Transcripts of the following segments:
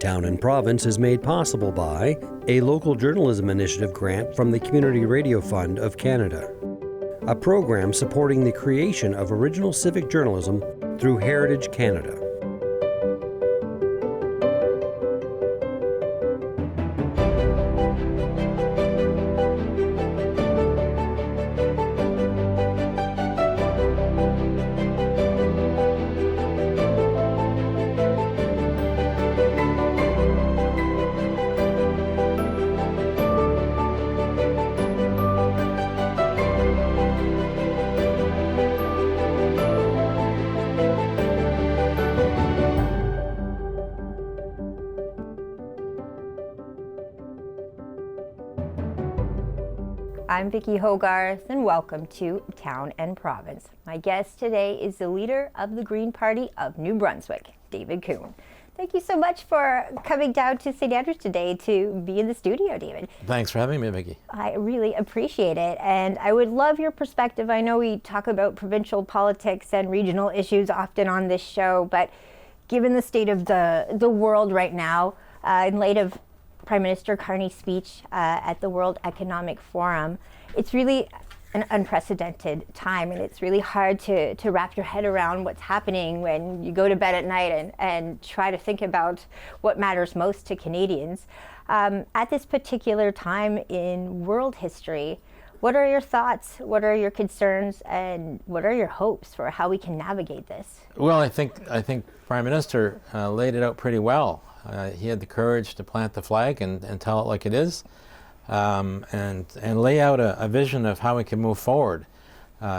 Town and Province is made possible by a local journalism initiative grant from the Community Radio Fund of Canada, a program supporting the creation of original civic journalism through Heritage Canada. I'm Vicki Hogarth, and welcome to Town and Province. My guest today is the leader of the Green Party of New Brunswick, David Coon. Thank you so much for coming down to St. Andrews today to be in the studio, David. Thanks for having me, Vicki. I really appreciate it, and I would love your perspective. I know we talk about provincial politics and regional issues often on this show, but given the state of the world right now, in light of Prime Minister Carney's speech at the World Economic Forum, it's really an unprecedented time, and it's really hard to wrap your head around what's happening when you go to bed at night and try to think about what matters most to Canadians. At this particular time in world history, what are your thoughts, what are your concerns, and what are your hopes for how we can navigate this? Well, I think Prime Minister laid it out pretty well. He had the courage to plant the flag and tell it like it is, and lay out a vision of how we can move forward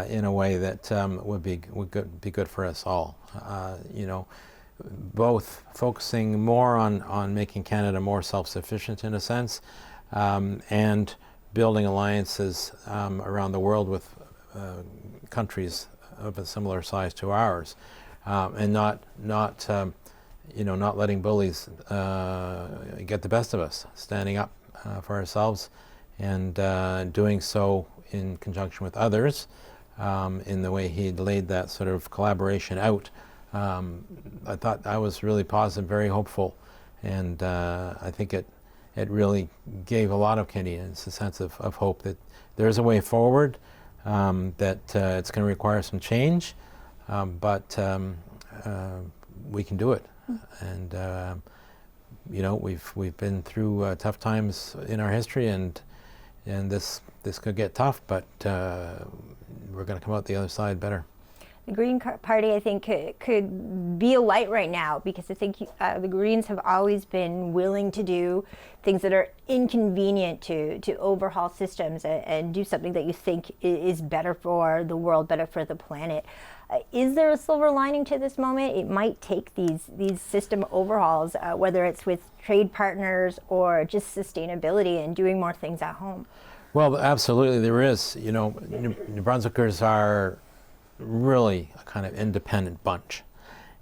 in a way that would be good for us all. Both focusing more on making Canada more self-sufficient in a sense, and building alliances around the world with countries of a similar size to ours, and not letting bullies get the best of us, standing up for ourselves, and doing so in conjunction with others, in the way he'd laid that sort of collaboration out. I thought I was really positive, very hopeful, and I think it really gave a lot of Canadians a sense of hope that there's a way forward, that it's going to require some change, but we can do it. And we've been through tough times in our history, and this could get tough, but we're going to come out the other side better. The Green Party, I think, could be a light right now, because I think the Greens have always been willing to do things that are inconvenient to overhaul systems and do something that you think is better for the world, better for the planet. Is there a silver lining to this moment? It might take these system overhauls, whether it's with trade partners or just sustainability and doing more things at home. Well, absolutely there is. New Brunswickers are really a kind of independent bunch,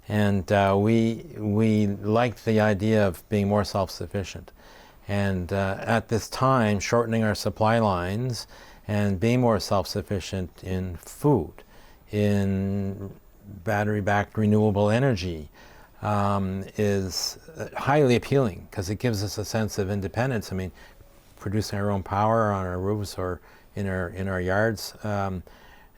and we like the idea of being more self-sufficient, and at this time shortening our supply lines and being more self-sufficient in food, in battery-backed renewable energy, is highly appealing, because it gives us a sense of independence. I mean, producing our own power on our roofs or in our yards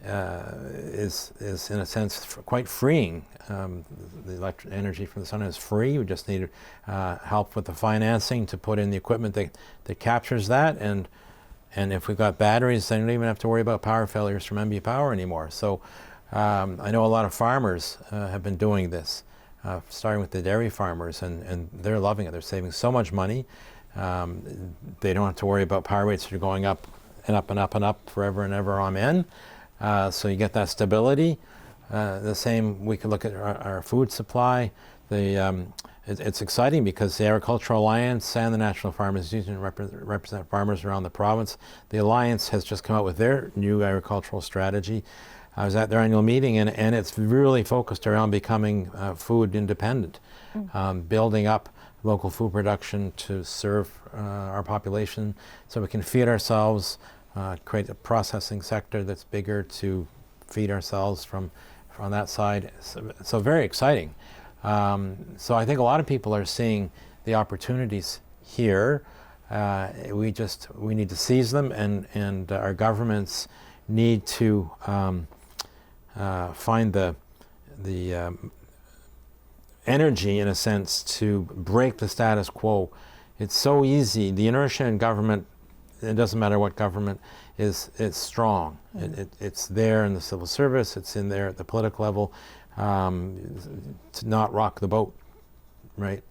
is in a sense quite freeing. The electric energy from the sun is free. We just need help with the financing to put in the equipment that captures that, and if we've got batteries, then we don't even have to worry about power failures from MB Power anymore. So I know a lot of farmers have been doing this, starting with the dairy farmers, and they're loving it. They're saving so much money. They don't have to worry about power rates that are going up and up and up and up forever and ever, amen. So you get that stability. The same, we could look at our food supply. It's exciting because the Agricultural Alliance and the National Farmers Union represent farmers around the province. The Alliance has just come out with their new agricultural strategy. I was at their annual meeting, and it's really focused around becoming food independent, building up local food production to serve our population so we can feed ourselves, create a processing sector that's bigger to feed ourselves from that side. So very exciting. So I think a lot of people are seeing the opportunities here. We need to seize them, and our governments need to find the energy, in a sense, to break the status quo. It's so easy. The inertia in government, it doesn't matter what government, it's strong. It's there in the civil service, it's in there at the political level, to not rock the boat, right?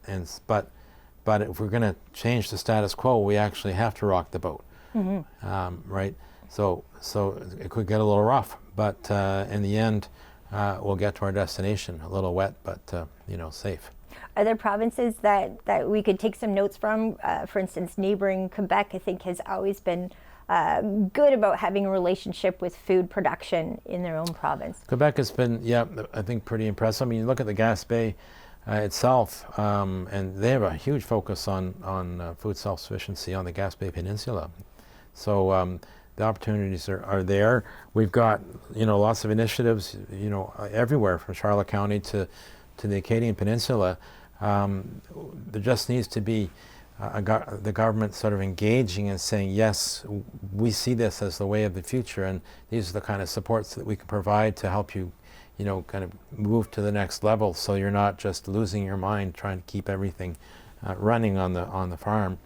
But if we're going to change the status quo, we actually have to rock the boat, right? So it could get a little rough, but in the end, we'll get to our destination, a little wet, but safe. Are there provinces that we could take some notes from? For instance, neighboring Quebec, I think, has always been good about having a relationship with food production in their own province. Quebec has been, I think, pretty impressive. I mean, you look at the Gaspé itself, and they have a huge focus on food self-sufficiency on the Gaspé Peninsula. So the opportunities are there. We've got lots of initiatives everywhere from Charlotte County to the Acadian Peninsula. There just needs to be the government sort of engaging and saying, yes, we see this as the way of the future, and these are the kind of supports that we can provide to help you kind of move to the next level, so you're not just losing your mind trying to keep everything running on the farm.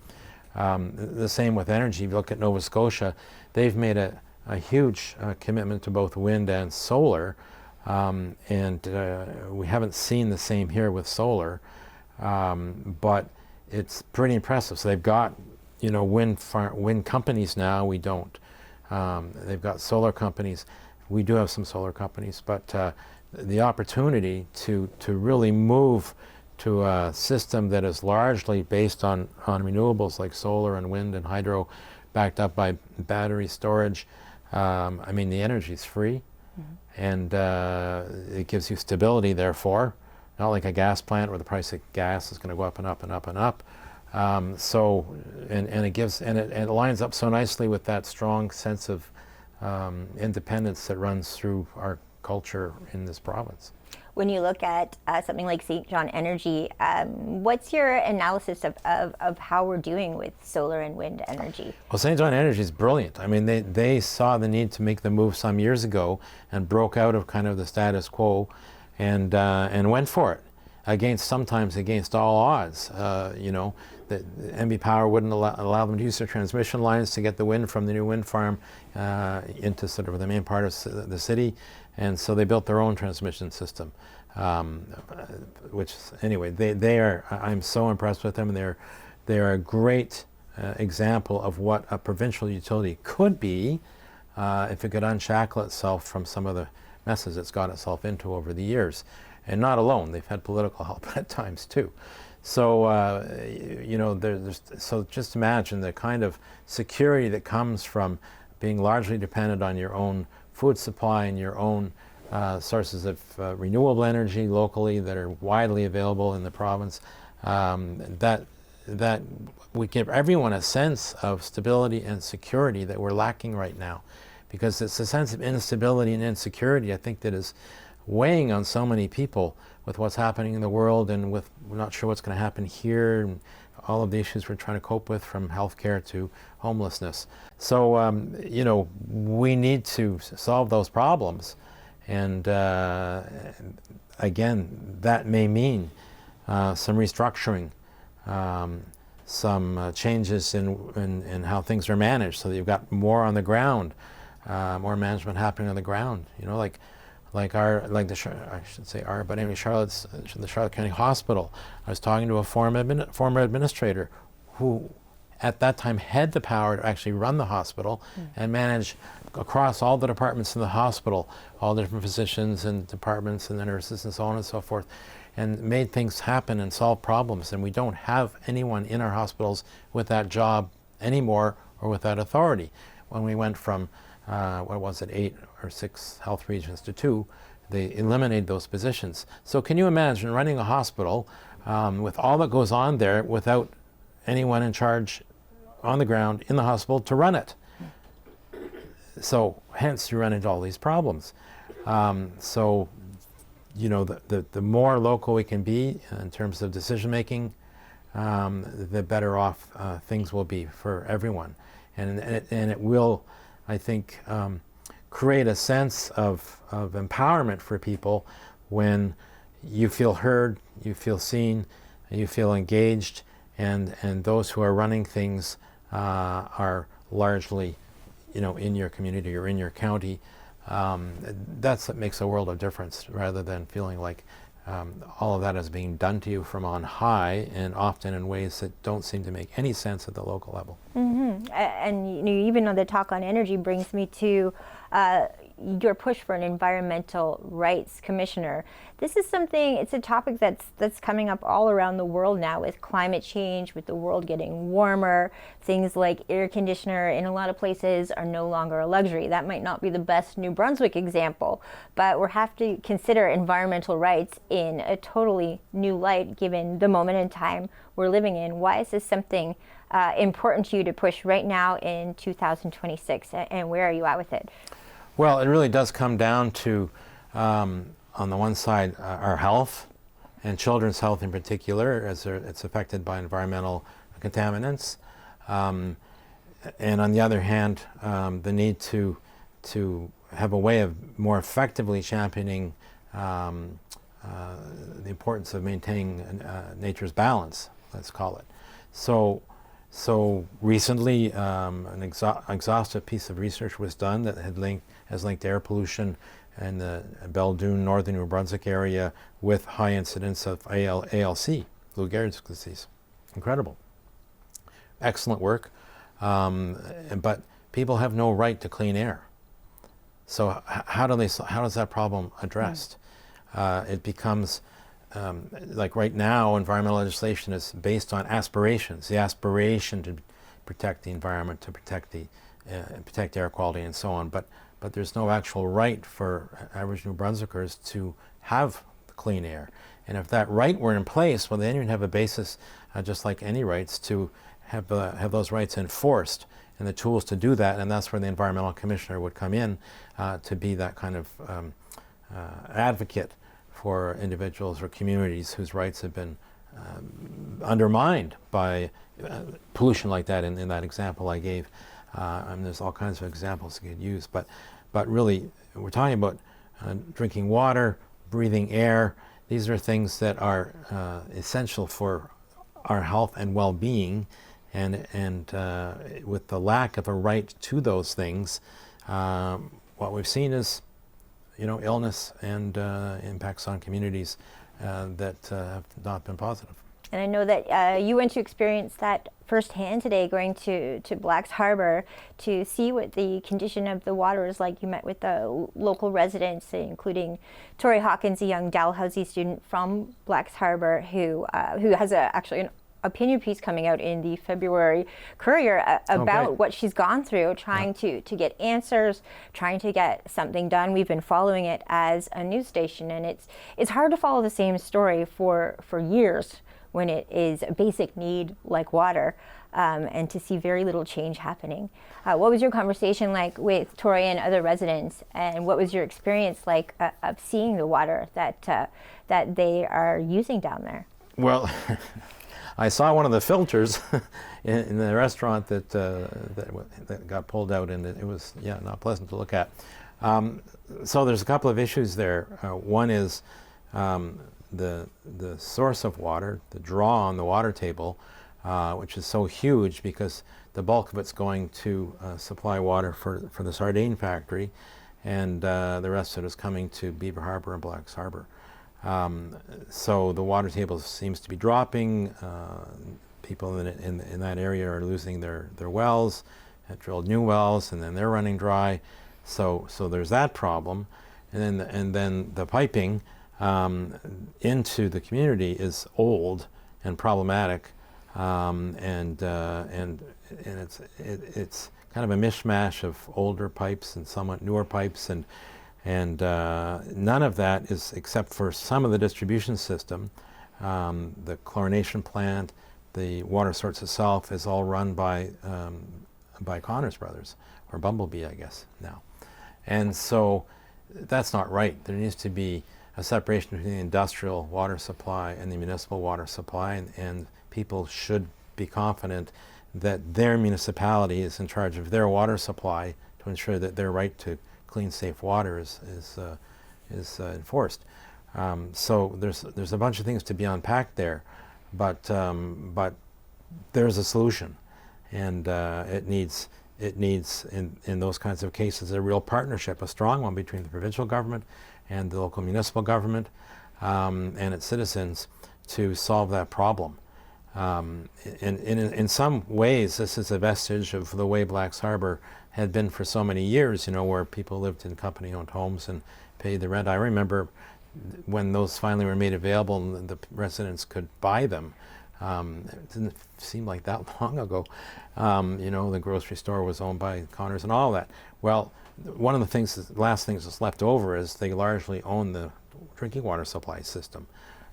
The same with energy. If you look at Nova Scotia, they've made a huge commitment to both wind and solar, and we haven't seen the same here with solar, but it's pretty impressive. So they've got wind companies now. We don't. They've got solar companies. We do have some solar companies, but the opportunity to really move to a system that is largely based on renewables like solar and wind and hydro, backed up by battery storage. I mean, the energy is free, and it gives you stability, therefore, not like a gas plant where the price of gas is going to go up and up and up and up. It lines up so nicely with that strong sense of independence that runs through our culture in this province. When you look at something like St. John Energy, what's your analysis of how we're doing with solar and wind energy? Well, St. John Energy is brilliant. I mean, they saw the need to make the move some years ago and broke out of kind of the status quo and went for it, sometimes against all odds. The NB Power wouldn't allow them to use their transmission lines to get the wind from the new wind farm into sort of the main part of the city, and so they built their own transmission system. Which anyway, they are. I'm so impressed with them, and they're a great example of what a provincial utility could be if it could unshackle itself from some of the messes it's got itself into over the years. And not alone, they've had political help at times too. So, so just imagine the kind of security that comes from being largely dependent on your own food supply and your own sources of renewable energy locally that are widely available in the province. That we give everyone a sense of stability and security that we're lacking right now. Because it's a sense of instability and insecurity, I think, that is weighing on so many people with what's happening in the world, and with we're not sure what's going to happen here, and all of the issues we're trying to cope with, from healthcare to homelessness. So, we need to solve those problems. And again, that may mean some restructuring, some changes in how things are managed, so that you've got more on the ground. More management happening on the ground, the Charlotte County Hospital. I was talking to a former administrator who at that time had the power to actually run the hospital and manage across all the departments in the hospital, all the different physicians and departments and the nurses and so on and so forth, and made things happen and solve problems. And we don't have anyone in our hospitals with that job anymore, or with that authority. When we went from 8 or 6 health regions to 2, they eliminated those positions. So can you imagine running a hospital with all that goes on there without anyone in charge on the ground in the hospital to run it? So hence you run into all these problems. The more local we can be in terms of decision making, the better off things will be for everyone. And it will, I think, create a sense of empowerment for people when you feel heard, you feel seen, you feel engaged, and those who are running things are largely, in your community or in your county. That's what makes a world of difference, rather than feeling like all of that is being done to you from on high, and often in ways that don't seem to make any sense at the local level. Mm-hmm. And even though the talk on energy brings me to your push for an environmental rights commissioner. This is something, it's a topic that's coming up all around the world now with climate change, with the world getting warmer. Things like air conditioner in a lot of places are no longer a luxury. That might not be the best New Brunswick example, but we have to consider environmental rights in a totally new light given the moment in time we're living in. Why is this something important to you to push right now in 2026, and where are you at with it? Well, it really does come down to, on the one side, our health, and children's health in particular, as it's affected by environmental contaminants. And on the other hand, the need to have a way of more effectively championing the importance of maintaining nature's balance, let's call it. So recently, an exhaustive piece of research was done that has linked air pollution in the Belledune, northern New Brunswick area with high incidence of ALC, Lou Gehrig's disease. Incredible. Excellent work, but people have no right to clean air. So how does that problem addressed? It becomes like right now, environmental legislation is based on aspirations, the aspiration to protect the environment, to protect air quality and so on, but there's no actual right for average New Brunswickers to have clean air. And if that right were in place, well, then you'd have a basis, just like any rights, to have those rights enforced and the tools to do that, and that's where the environmental commissioner would come in to be that kind of advocate for individuals or communities whose rights have been undermined by pollution like that in that example I gave. And there's all kinds of examples you could use, but really we're talking about drinking water, breathing air. These are things that are essential for our health and well-being, and with the lack of a right to those things, what we've seen is illness and impacts on communities that have not been positive. And I know that you went to experience that firsthand today, going to Black's Harbour to see what the condition of the water is like. You met with the local residents, including Tori Hawkins, a young Dalhousie student from Black's Harbour, who has actually an opinion piece coming out in the February Courier about what she's gone through, trying to get answers, trying to get something done. We've been following it as a news station, and it's hard to follow the same story for years when it is a basic need like water, and to see very little change happening. What was your conversation like with Tori and other residents, and what was your experience like of seeing the water that they are using down there? Well, I saw one of the filters in the restaurant that got pulled out, and it was not pleasant to look at. So there's a couple of issues there. One is the source of water, the draw on the water table, which is so huge because the bulk of it's going to supply water for the sardine factory, and the rest of it is coming to Beaver Harbour and Black's Harbour. So the water table seems to be dropping. People in that area are losing their wells, have drilled new wells, and then they're running dry. So there's that problem, and then the piping into the community is old and problematic, and it's kind of a mishmash of older pipes and somewhat newer pipes, and none of that is, except for some of the distribution system, the chlorination plant, the water source itself is all run by Connors Brothers, or Bumblebee, I guess now. And so that's not right. There needs to be a separation between the industrial water supply and the municipal water supply, and people should be confident that their municipality is in charge of their water supply to ensure that their right to clean, safe water is enforced. So there's a bunch of things to be unpacked there, but there's a solution, and it needs in those kinds of cases a real partnership, a strong one between the provincial government and the local municipal government and its citizens to solve that problem. In some ways, this is a vestige of the way Blacks Harbour had been for so many years, where people lived in company-owned homes and paid the rent. I remember when those finally were made available and the residents could buy them. It didn't seem like that long ago. The grocery store was owned by Connors and all that. Well, one of the last things that's left over is they largely own the drinking water supply system,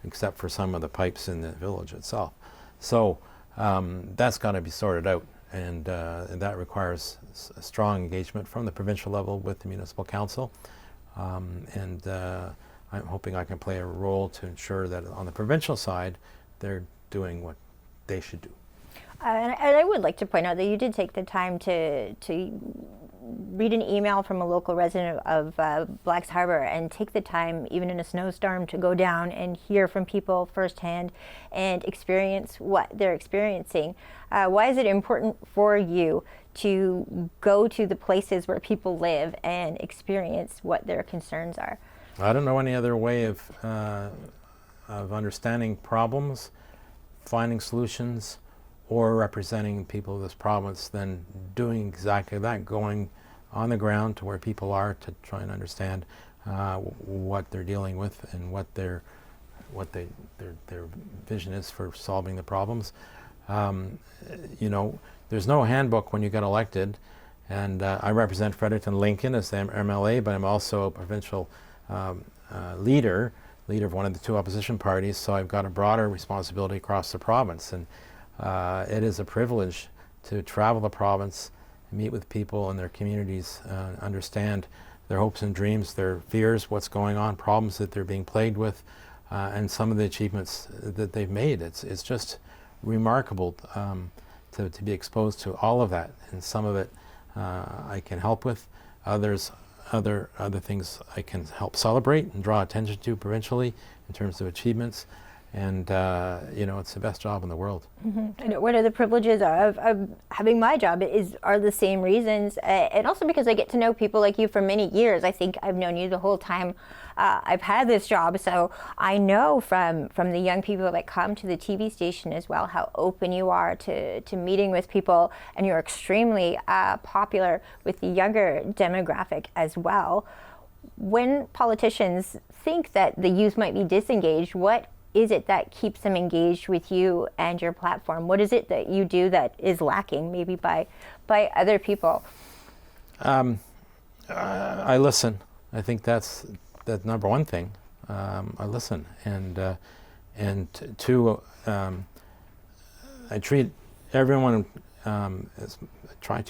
except for some of the pipes in the village itself. So that's got to be sorted out, and that requires a strong engagement from the provincial level with the municipal council. And I'm hoping I can play a role to ensure that on the provincial side, they're doing what they should do. And I would like to point out that you did take the time to read an email from a local resident of Blacks Harbour and take the time, even in a snowstorm, to go down and hear from people firsthand and experience what they're experiencing. Why is it important for you to go to the places where people live and experience what their concerns are? I don't know any other way of understanding problems, finding solutions, or representing people of this province than doing exactly that, going on the ground to where people are to try and understand what they're dealing with and what their vision is for solving the problems. There's no handbook when you get elected, and I represent Fredericton Lincoln as the MLA, but I'm also a provincial leader of one of the two opposition parties, so I've got a broader responsibility across the province, and it is a privilege to travel the province, meet with people in their communities, understand their hopes and dreams, their fears, what's going on, problems that they're being plagued with, and some of the achievements that they've made. It's just remarkable to be exposed to all of that, and some of it I can help with, other things I can help celebrate and draw attention to provincially in terms of achievements. And it's the best job in the world. Mm-hmm. And one of the privileges of having my job are the same reasons, and also because I get to know people like you for many years. I think I've known you the whole time I've had this job, so I know from the young people that come to the TV station as well how open you are to meeting with people, and you're extremely popular with the younger demographic as well. When politicians think that the youth might be disengaged, what is it that keeps them engaged with you and your platform? What is it that you do that is lacking maybe by other people? I listen. I think that's the number one thing. I listen, and I treat everyone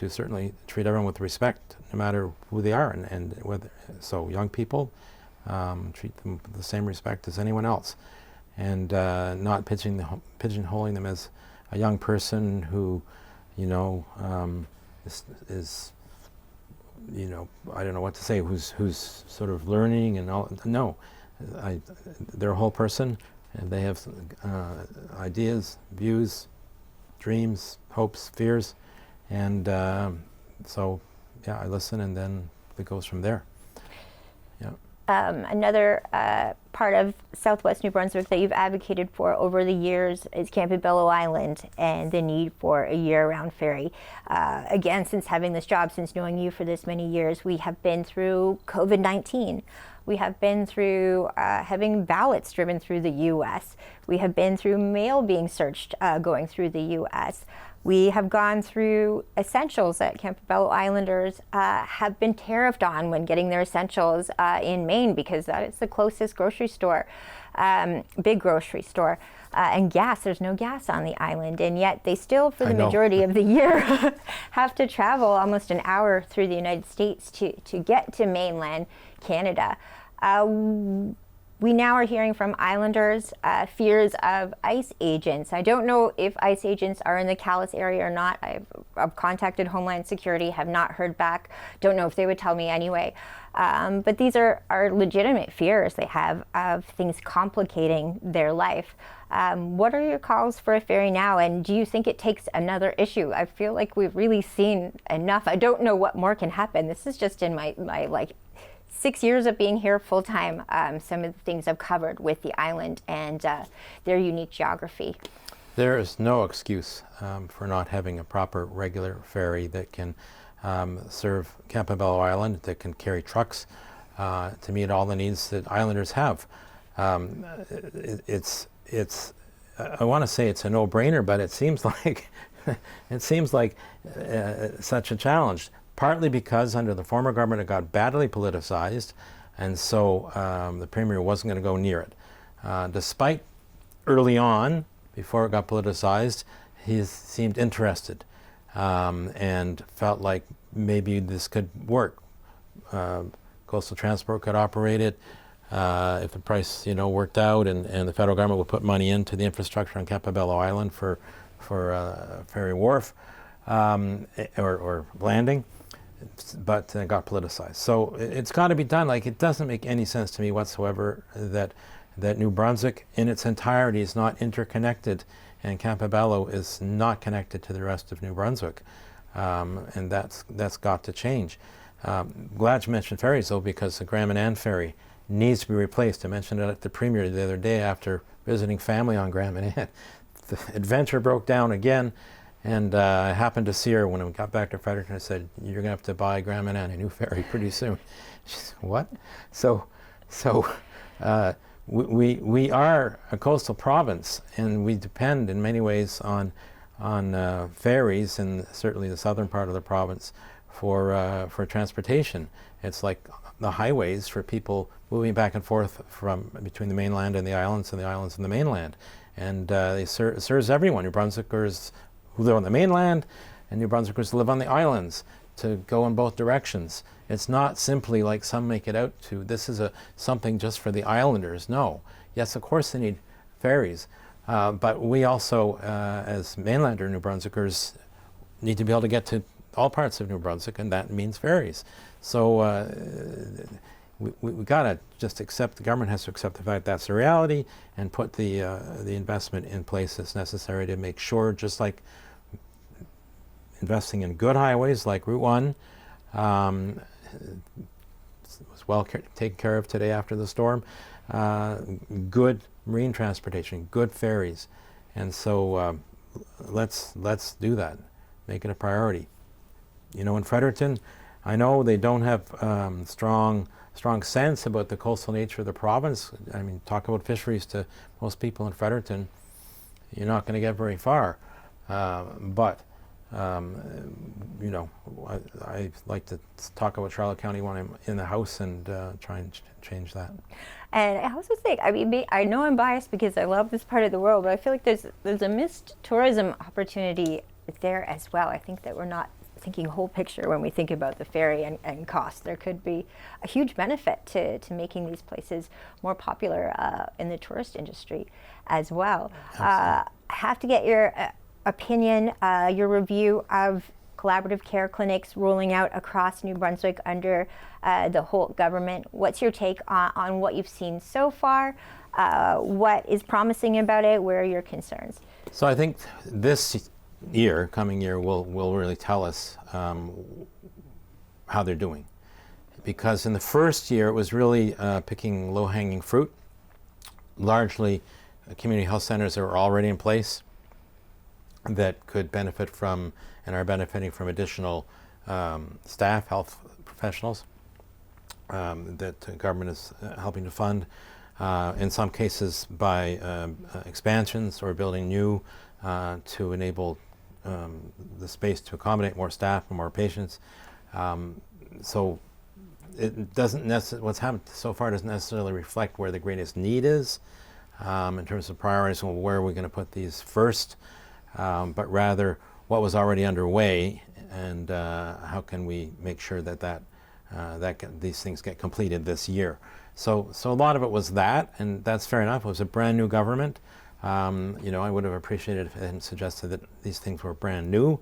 certainly treat everyone with respect, no matter who they are, and whether so young people treat them with the same respect as anyone else. And not pigeonholing them as a young person who, is I don't know what to say, who's sort of learning and all. No, they're a whole person, and they have ideas, views, dreams, hopes, fears, and so I listen, and then it goes from there. Yeah. Another part of Southwest New Brunswick that you've advocated for over the years is Campobello Island and the need for a year-round ferry. Again, since having this job, since knowing you for this many years, we have been through COVID-19. We have been through having ballots driven through the U.S. We have been through mail being searched going through the U.S. We have gone through essentials that Campobello Islanders have been tariffed on when getting their essentials in Maine, because that is the closest grocery store, big grocery store. And gas, there's no gas on the island, and yet they still, for the majority of the year, have to travel almost an hour through the United States to get to mainland Canada. We now are hearing from islanders fears of ICE agents. I don't know if ICE agents are in the Calais area or not. I've contacted Homeland Security, have not heard back. Don't know if they would tell me anyway. But these are legitimate fears they have of things complicating their life. What are your calls for a ferry now, and do you think it takes another issue? I feel like we've really seen enough. I don't know what more can happen. This is just in my like 6 years of being here full time, some of the things I've covered with the island and their unique geography. There is no excuse for not having a proper regular ferry that can serve Campobello Island, that can carry trucks to meet all the needs that islanders have. I want to say it's a no-brainer, but it seems like such a challenge. Partly because under the former government it got badly politicized, and so the Premier wasn't going to go near it. Despite early on, before it got politicized, he seemed interested and felt like maybe this could work. Coastal Transport could operate it if the price, worked out, and the federal government would put money into the infrastructure on Campobello Island for ferry wharf or landing. But it got politicized. So it's got to be done. Like, it doesn't make any sense to me whatsoever that New Brunswick in its entirety is not interconnected, and Campobello is not connected to the rest of New Brunswick, and that's got to change. Glad you mentioned ferries, though, because the Grand Manan ferry needs to be replaced. I mentioned it at the Premier the other day after visiting family on Grand Manan. The adventure broke down again. And I happened to see her when we got back to Fredericton. I said, "You're going to have to buy Grand Manan a new ferry pretty soon." She said, "What?" So we are a coastal province, and we depend in many ways on ferries, and certainly the southern part of the province for transportation. It's like the highways for people moving back and forth from between the mainland and the islands, and the islands and the mainland. And it serves everyone. New Brunswickers who live on the mainland and New Brunswickers who live on the islands to go in both directions. It's not simply like some make it out to, this is something just for the islanders. No. Yes, of course they need ferries, but we also, as mainlander New Brunswickers, need to be able to get to all parts of New Brunswick, and that means ferries. So we got to just accept, the government has to accept the fact that's the reality and put the investment in place that's necessary to make sure, just like investing in good highways like Route 1 was well taken care of today after the storm, good marine transportation, good ferries. And so let's do that, make it a priority. In Fredericton, I know they don't have strong sense about the coastal nature of the province. I mean, talk about fisheries to most people in Fredericton, you're not going to get very far. But I like to talk about Charlotte County when I'm in the House and try and change that. And I also think, I know I'm biased because I love this part of the world, but I feel like there's a missed tourism opportunity there as well. I think that we're not thinking whole picture when we think about the ferry and cost. There could be a huge benefit to making these places more popular in the tourist industry as well. I have to get your opinion, your review of collaborative care clinics rolling out across New Brunswick under the Holt government. What's your take on what you've seen so far? What is promising about it? Where are your concerns? So I think this coming year will really tell us how they're doing. Because in the first year, it was really picking low-hanging fruit, largely community health centers that were already in place that could benefit from and are benefiting from additional staff, health professionals that the government is helping to fund, in some cases by expansions or building new to enable the space to accommodate more staff and more patients. So it doesn't what's happened so far doesn't necessarily reflect where the greatest need is in terms of priorities and where are we going to put these first, but rather what was already underway and how can we make sure that these things get completed this year. So a lot of it was that, and that's fair enough. It was a brand new government. I would have appreciated if it hadn't suggested that these things were brand new,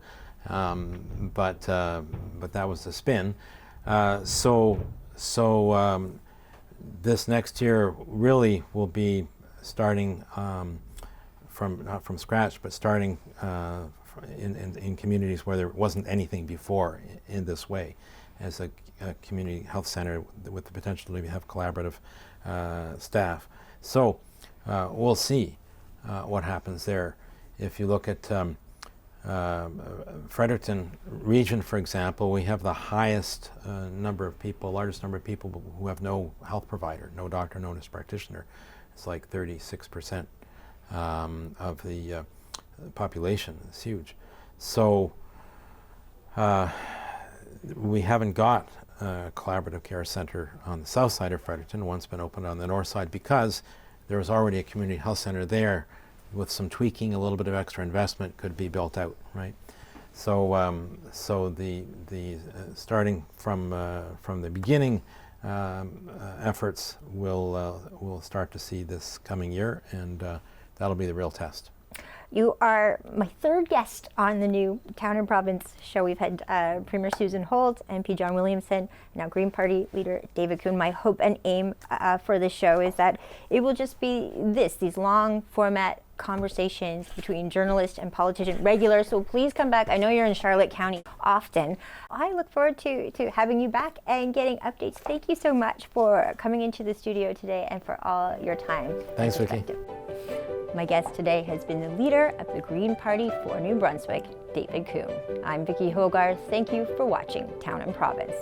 but that was the spin. This next year really will be starting not from scratch, but starting in communities where there wasn't anything before in this way, as a community health center with the potential to have collaborative staff. So we'll see what happens there. If you look at Fredericton region, for example, we have the highest largest number of people who have no health provider, no doctor, no nurse practitioner. It's like 36% of the population. It's huge. So we haven't got a collaborative care center on the south side of Fredericton. One's been opened on the north side because there was already a community health center there. With some tweaking, a little bit of extra investment could be built out, right? So, the starting from the beginning efforts will start to see this coming year, and that'll be the real test. You are my third guest on the new Town and Province show. We've had Premier Susan Holt, MP John Williamson, now Green Party leader David Coon. My hope and aim for this show is that it will just be these long format conversations between journalist and politician regular. So please come back. I know you're in Charlotte County often. I look forward to having you back and getting updates. Thank you so much for coming into the studio today and for all your time. Thanks, Vicki. My guest today has been the leader of the Green Party for New Brunswick, David Coon. I'm Vicki Hogarth. Thank you for watching Town and Province.